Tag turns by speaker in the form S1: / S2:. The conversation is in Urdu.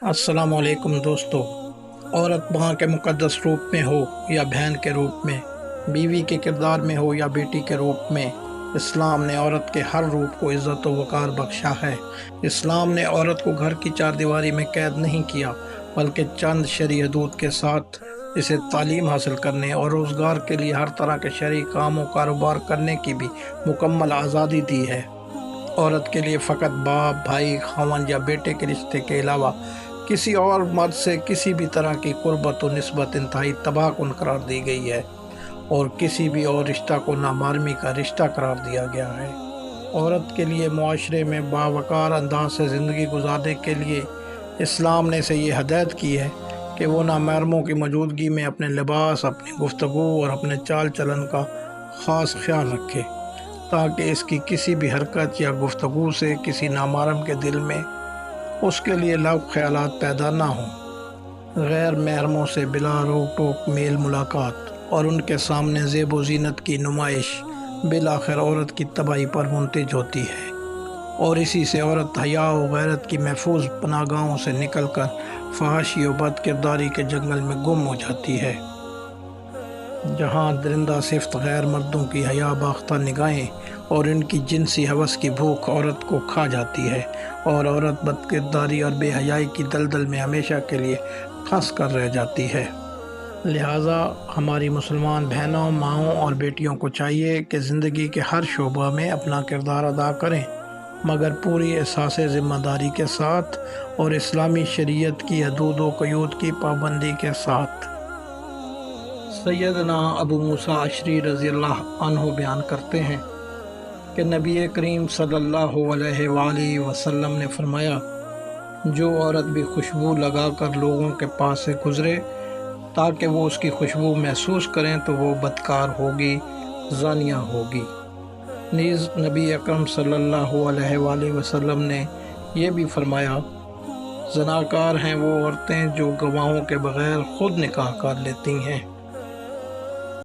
S1: السلام علیکم دوستو۔ عورت ماں کے مقدس روپ میں ہو یا بہن کے روپ میں، بیوی کے کردار میں ہو یا بیٹی کے روپ میں، اسلام نے عورت کے ہر روپ کو عزت و وقار بخشا ہے۔ اسلام نے عورت کو گھر کی چار دیواری میں قید نہیں کیا، بلکہ چند شرعی حدود کے ساتھ اسے تعلیم حاصل کرنے اور روزگار کے لیے ہر طرح کے شرعی کام و کاروبار کرنے کی بھی مکمل آزادی دی ہے۔ عورت کے لیے فقط باپ، بھائی، خاوند یا بیٹے کے رشتے کے علاوہ کسی اور مرد سے کسی بھی طرح کی قربت و نسبت انتہائی تباہ کن قرار دی گئی ہے، اور کسی بھی اور رشتہ کو نامحرمی کا رشتہ قرار دیا گیا ہے۔ عورت کے لیے معاشرے میں باوقار انداز سے زندگی گزارنے کے لیے اسلام نے اسے یہ ہدایت کی ہے کہ وہ نامحرموں کی موجودگی میں اپنے لباس، اپنی گفتگو اور اپنے چال چلن کا خاص خیال رکھے، تاکہ اس کی کسی بھی حرکت یا گفتگو سے کسی نامحرم کے دل میں اس کے لیے لغو خیالات پیدا نہ ہوں۔ غیر محرموں سے بلا روک ٹوک میل ملاقات اور ان کے سامنے زیب و زینت کی نمائش بالآخر عورت کی تباہی پر منتج ہوتی ہے، اور اسی سے عورت حیا و غیرت کی محفوظ پناہ گاہوں سے نکل کر فحاشی و بد کرداری کے جنگل میں گم ہو جاتی ہے، جہاں درندہ صفت غیر مردوں کی حیا باختہ نگاہیں اور ان کی جنسی ہوس کی بھوک عورت کو کھا جاتی ہے، اور عورت بد کرداری اور بے حیائی کی دلدل میں ہمیشہ کے لیے پھنس کر رہ جاتی ہے۔ لہٰذا ہماری مسلمان بہنوں، ماؤں اور بیٹیوں کو چاہیے کہ زندگی کے ہر شعبہ میں اپنا کردار ادا کریں، مگر پوری احساس ذمہ داری کے ساتھ اور اسلامی شریعت کی حدود و قیود کی پابندی کے ساتھ۔ سیدنا ابو موسیٰ اشعری رضی اللہ عنہ بیان کرتے ہیں کہ نبی کریم صلی اللہ علیہ وآلہ وسلم نے فرمایا، جو عورت بھی خوشبو لگا کر لوگوں کے پاس سے گزرے تاکہ وہ اس کی خوشبو محسوس کریں تو وہ بدکار ہوگی، زانیہ ہوگی۔ نیز نبی اکرم صلی اللہ علیہ وآلہ وسلم نے یہ بھی فرمایا، زناکار ہیں وہ عورتیں جو گواہوں کے بغیر خود نکاح کر لیتی ہیں۔